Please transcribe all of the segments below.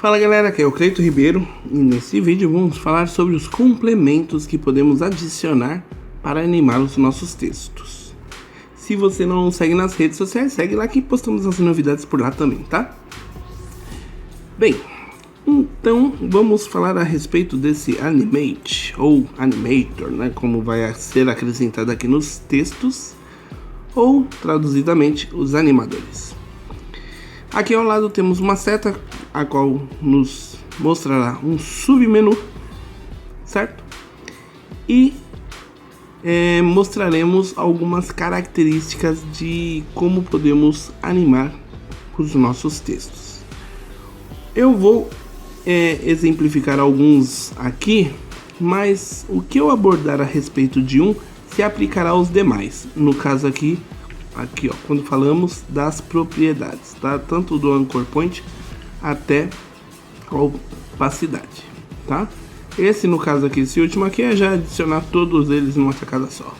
Fala galera, aqui é o Cleito Ribeiro e nesse vídeo vamos falar sobre os complementos que podemos adicionar para animar os nossos textos. Se você não segue nas redes sociais, segue lá que postamos as novidades por lá também, tá? Bem, então vamos falar a respeito desse Animate ou Animator, né? Como vai ser acrescentado aqui nos textos, ou traduzidamente, os animadores. Aqui ao lado temos uma seta, a qual nos mostrará um submenu, certo? E mostraremos algumas características de como podemos animar os nossos textos. Eu vou exemplificar alguns aqui, mas o que eu abordar a respeito de um se aplicará aos demais. No caso aqui ó, quando falamos das propriedades, tá? Tanto do anchor point até a opacidade, tá? Esse, no caso aqui, esse último aqui é já adicionar todos eles numa tacada só.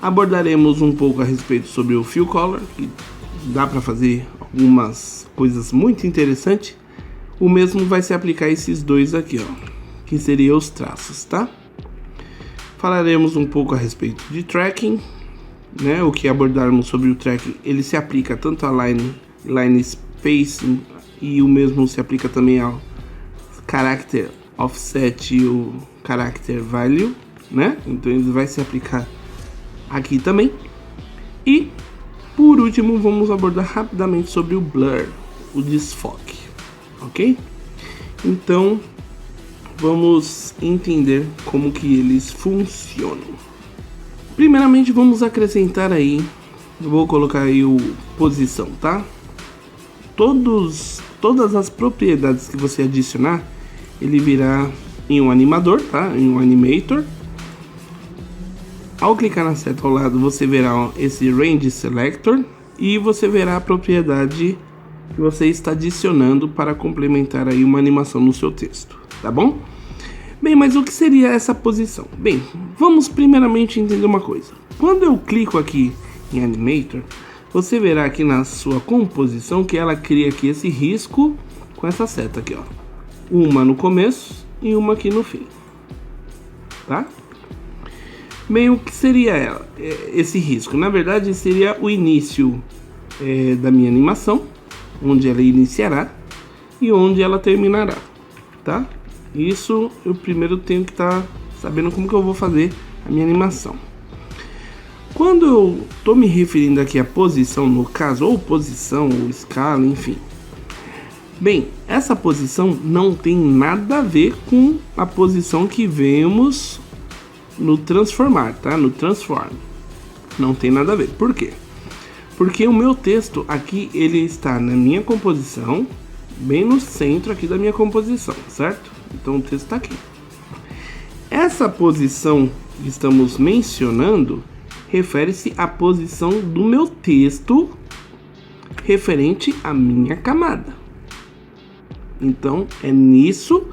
Abordaremos um pouco a respeito sobre o fill color, que dá para fazer algumas coisas muito interessantes. O mesmo vai se aplicar a esses dois aqui, ó, que seriam os traços, tá? Falaremos um pouco a respeito de tracking, né? O que abordarmos sobre o tracking, ele se aplica tanto a line spacing, e o mesmo se aplica também ao character offset e o character value, né? Então ele vai se aplicar aqui também. E por último vamos abordar rapidamente sobre o blur, o desfoque, ok? Então vamos entender como que eles funcionam. Primeiramente vamos acrescentar aí, eu vou colocar aí o posição, tá? Todas as propriedades que você adicionar, ele virá em um animador, tá? Em um animator. Ao clicar na seta ao lado, você verá esse range selector e você verá a propriedade que você está adicionando para complementar aí uma animação no seu texto, tá bom? Bem, mas o que seria essa posição? Bem, vamos primeiramente entender uma coisa. Quando eu clico aqui em Animator, você verá aqui na sua composição que ela cria aqui esse risco com essa seta aqui, ó. Uma no começo e uma aqui no fim, tá? Bem, o que seria esse risco? Na verdade, seria o início da minha animação, onde ela iniciará e onde ela terminará, tá? Isso eu primeiro tenho que estar sabendo como que eu vou fazer a minha animação. Quando eu estou me referindo aqui à posição, no caso, ou posição, ou escala, enfim. Bem, essa posição não tem nada a ver com a posição que vemos no transformar, tá? No transform. Não tem nada a ver. Por quê? Porque o meu texto aqui, ele está na minha composição, bem no centro aqui da minha composição, certo? Então o texto está aqui. Essa posição que estamos mencionando refere-se à posição do meu texto referente à minha camada. Então é nisso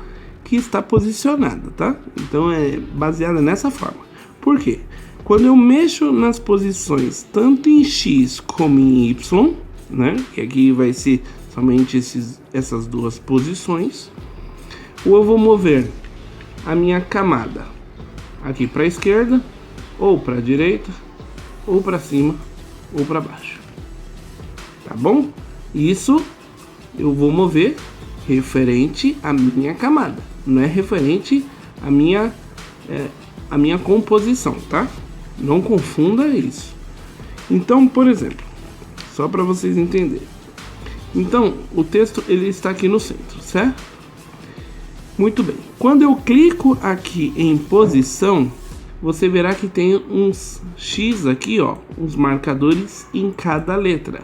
que está posicionada, tá? Então é baseada nessa forma. Por quê? Quando eu mexo nas posições tanto em X como em Y, né? Que aqui vai ser somente essas duas posições. Ou eu vou mover a minha camada aqui para a esquerda, ou para a direita, ou para cima, ou para baixo. Tá bom? Isso eu vou mover referente à minha camada, não é referente à minha composição, tá? Não confunda isso. Então, por exemplo, só para vocês entenderem. Então, o texto ele está aqui no centro, certo? Muito bem. Quando eu clico aqui em posição, você verá que tem uns X aqui, ó, uns marcadores em cada letra,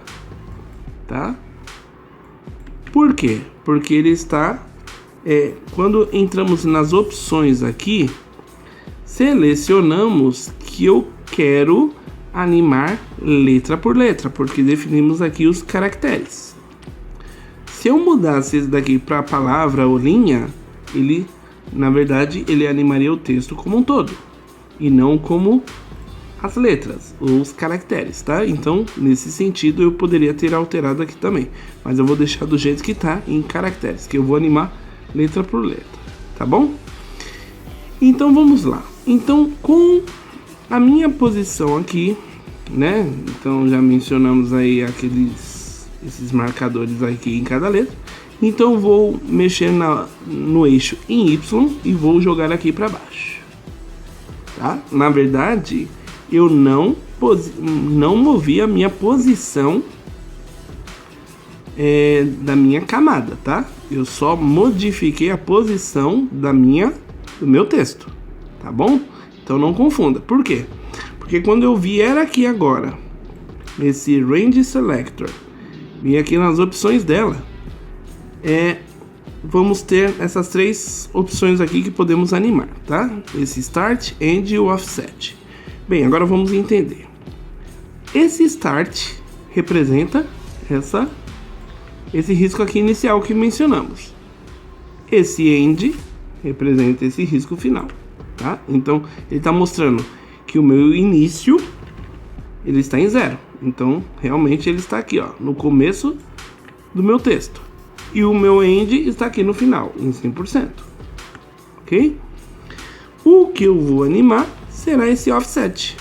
tá? Por quê? Porque ele está, quando entramos nas opções aqui, selecionamos que eu quero animar letra por letra, porque definimos aqui os caracteres. Se eu mudasse esse daqui para palavra ou linha, na verdade, ele animaria o texto como um todo, e não como as letras, os caracteres, tá? Então, nesse sentido, eu poderia ter alterado aqui também, mas eu vou deixar do jeito que tá em caracteres, que eu vou animar letra por letra, tá bom? Então, vamos lá. Então, com a minha posição aqui, né? Então, já mencionamos aí esses marcadores aqui em cada letra. Então, eu vou mexer no eixo em Y e vou jogar aqui para baixo, tá? Na verdade, eu não movi a minha posição da minha camada, tá? Eu só modifiquei a posição do meu texto, tá bom? Então não confunda. Por quê? Porque quando eu vier aqui agora, nesse Range Selector, vim aqui nas opções dela, vamos ter essas três opções aqui que podemos animar, tá? Esse Start, End e o Offset. Bem, agora vamos entender. Esse Start representa esse risco aqui inicial que mencionamos. Esse End representa esse risco final, tá? Então, ele está mostrando que o meu início, ele está em 0. Então, realmente, ele está aqui, ó, no começo do meu texto. E o meu end está aqui no final, em 100%. Ok? O que eu vou animar será esse offset.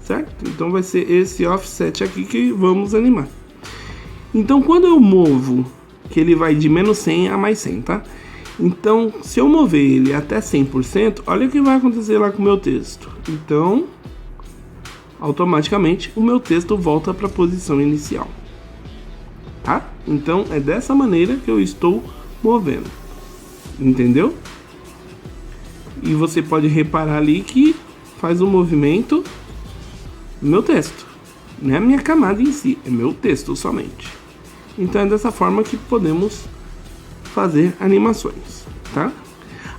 Certo? Então vai ser esse offset aqui que vamos animar. Então quando eu movo, que ele vai de menos 100 a mais 100, tá? Então se eu mover ele até 100%, olha o que vai acontecer lá com o meu texto. Então, automaticamente, o meu texto volta para a posição inicial. Tá? Então é dessa maneira que eu estou movendo, entendeu? E você pode reparar ali que faz um movimento no meu texto, não é a minha camada em si, é meu texto somente. Então é dessa forma que podemos fazer animações, tá?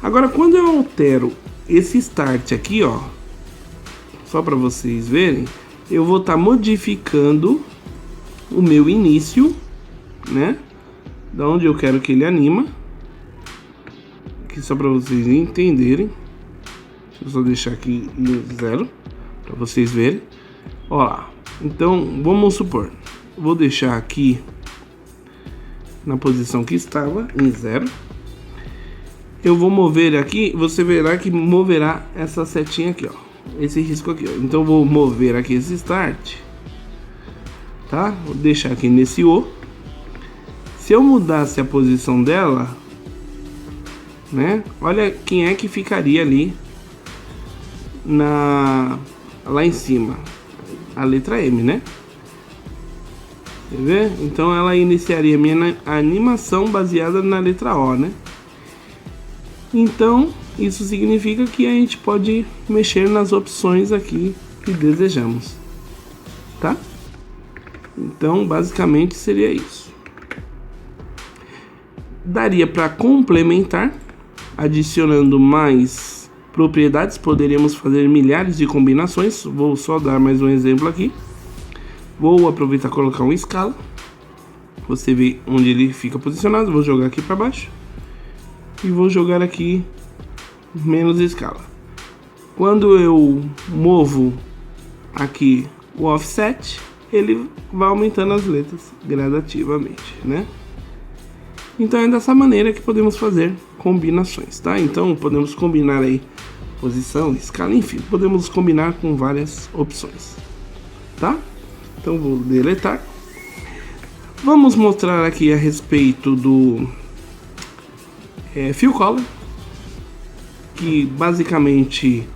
Agora quando eu altero esse Start aqui, ó, só para vocês verem, eu vou estar modificando o meu início, né? Da onde eu quero que ele anima. Aqui só para vocês entenderem. Deixa eu só deixar aqui em 0 para vocês verem. Ó lá. Então, vamos supor, vou deixar aqui na posição que estava em 0. Eu vou mover aqui, você verá que moverá essa setinha aqui, ó. Esse risco aqui, ó. Então, eu vou mover aqui esse Start, tá? Vou deixar aqui nesse O. Se eu mudasse a posição dela, né? Olha quem é que ficaria ali lá em cima. A letra M, né? Quer ver? Então ela iniciaria minha animação baseada na letra O, né? Então isso significa que a gente pode mexer nas opções aqui que desejamos, tá? Então basicamente seria isso. Daria para complementar, adicionando mais propriedades, poderíamos fazer milhares de combinações. Vou só dar mais um exemplo aqui. Vou aproveitar e colocar uma escala. Você vê onde ele fica posicionado. Vou jogar aqui para baixo. E vou jogar aqui menos escala. Quando eu movo aqui o offset, ele vai aumentando as letras gradativamente, né? Então é dessa maneira que podemos fazer combinações, tá? Então podemos combinar aí posição, escala, enfim, podemos combinar com várias opções, tá? Então vou deletar. Vamos mostrar aqui a respeito do Fill Color, que basicamente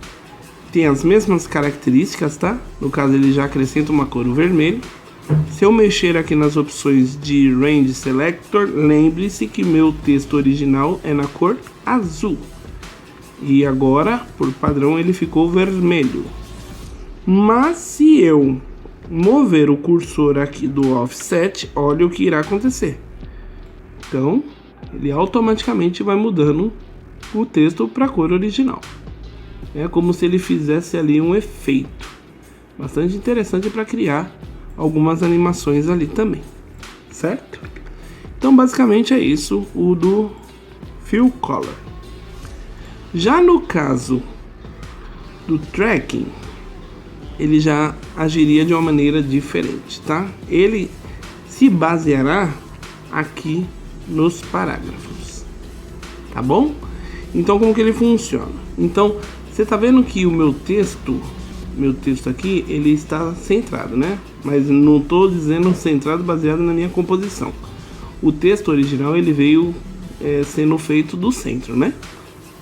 tem as mesmas características, tá? No caso ele já acrescenta uma cor vermelha. Se eu mexer aqui nas opções de Range Selector, lembre-se que meu texto original é na cor azul. E agora, por padrão, ele ficou vermelho. Mas se eu mover o cursor aqui do Offset, olha o que irá acontecer. Então, ele automaticamente vai mudando o texto para a cor original. É como se ele fizesse ali um efeito. Bastante interessante para criar algumas animações ali também, certo? Então basicamente é isso, o do Fill Color. Já no caso do tracking, ele já agiria de uma maneira diferente, tá? Ele se baseará aqui nos parágrafos, tá bom? Então, como que ele funciona? Então, você tá vendo que o meu texto aqui, ele está centrado, né? Mas não tô dizendo centrado baseado na minha composição. O texto original, ele veio sendo feito do centro, né?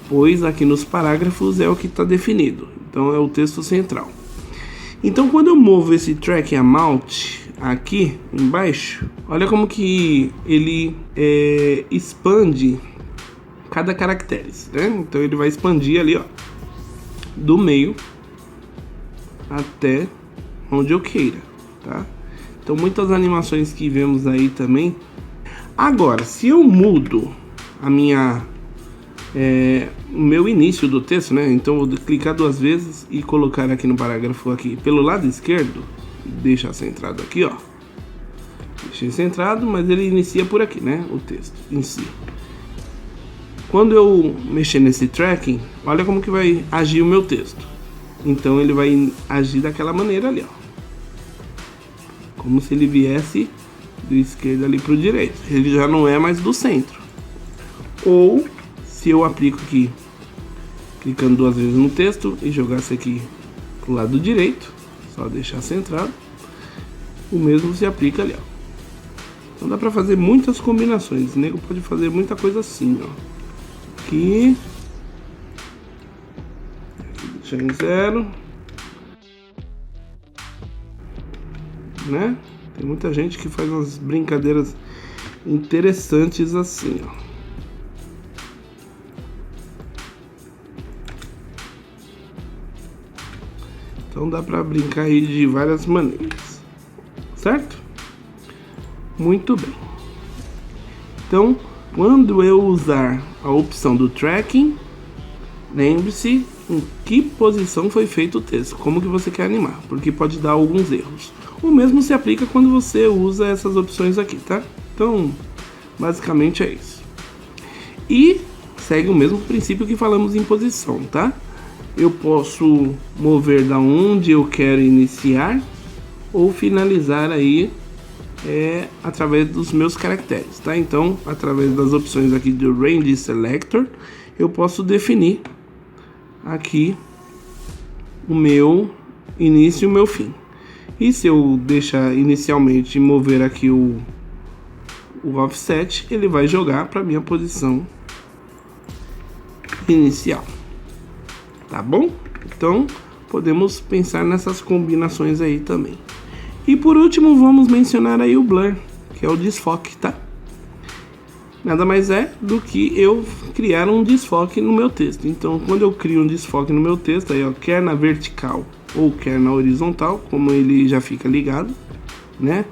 Pois aqui nos parágrafos é o que está definido. Então, é o texto central. Então, quando eu movo esse track amount aqui embaixo, olha como que ele expande cada caractere, né? Então, ele vai expandir ali, ó, do meio até onde eu queira, tá? Então, muitas animações que vemos aí também. Agora, se eu mudo a minha o meu início do texto, né? Então eu vou clicar 2 vezes e colocar aqui no parágrafo aqui pelo lado esquerdo, deixar centrado aqui, ó. Deixei centrado, mas ele inicia por aqui, né? O texto em si. Quando eu mexer nesse tracking, olha como que vai agir o meu texto. Então ele vai agir daquela maneira ali, ó. Como se ele viesse do esquerdo ali pro direito. Ele já não é mais do centro. Ou se eu aplico aqui, clicando 2 vezes no texto e jogasse aqui pro lado direito, só deixar centrado, o mesmo se aplica ali, ó. Então dá pra fazer muitas combinações. O nego pode fazer muita coisa assim, ó. Aqui deixar em 0, né? Tem muita gente que faz umas brincadeiras interessantes assim, ó. Então dá pra brincar aí de várias maneiras, certo? Muito bem. Então, quando eu usar a opção do tracking, lembre-se em que posição foi feito o texto, como que você quer animar, porque pode dar alguns erros. O mesmo se aplica quando você usa essas opções aqui, tá? Então, basicamente é isso. E segue o mesmo princípio que falamos em posição, tá? Eu posso mover da onde eu quero iniciar ou finalizar aí através dos meus caracteres, tá? Então, através das opções aqui do Range Selector, eu posso definir aqui o meu início e o meu fim. E se eu deixar inicialmente mover aqui o offset, ele vai jogar para minha posição inicial. Tá bom? Então, podemos pensar nessas combinações aí também. E por último, vamos mencionar aí o Blur, que é o desfoque, tá? Nada mais é do que eu criar um desfoque no meu texto. Então, quando eu crio um desfoque no meu texto, aí, ó, quer na vertical ou quer na horizontal, como ele já fica ligado, né?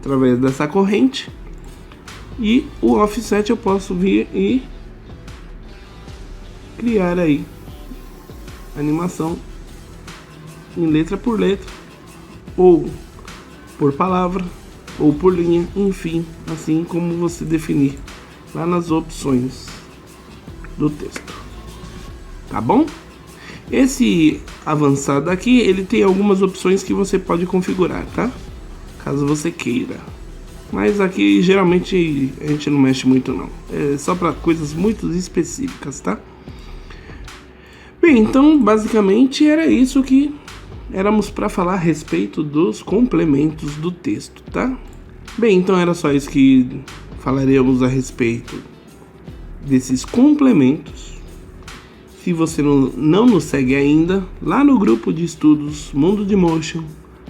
Através dessa corrente. E o offset eu posso vir e criar aí animação em letra por letra, ou por palavra, ou por linha, enfim, assim como você definir lá nas opções do texto. Tá bom? Esse avançado aqui, ele tem algumas opções que você pode configurar, tá? Caso você queira. Mas aqui geralmente a gente não mexe muito não. É só para coisas muito específicas, tá? Bem, então basicamente era isso que éramos para falar a respeito dos complementos do texto, tá? Bem, então era só isso que falaremos a respeito desses complementos. Se você não nos segue ainda, lá no grupo de estudos Mundo de Motion,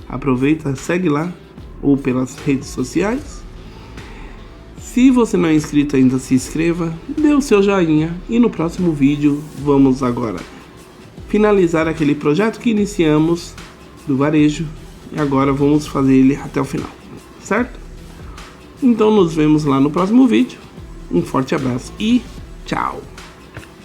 aproveita, segue lá, ou pelas redes sociais. Se você não é inscrito ainda, se inscreva, dê o seu joinha e no próximo vídeo vamos agora finalizar aquele projeto que iniciamos do varejo e agora vamos fazer ele até o final, certo? Então nos vemos lá no próximo vídeo. Um forte abraço e tchau!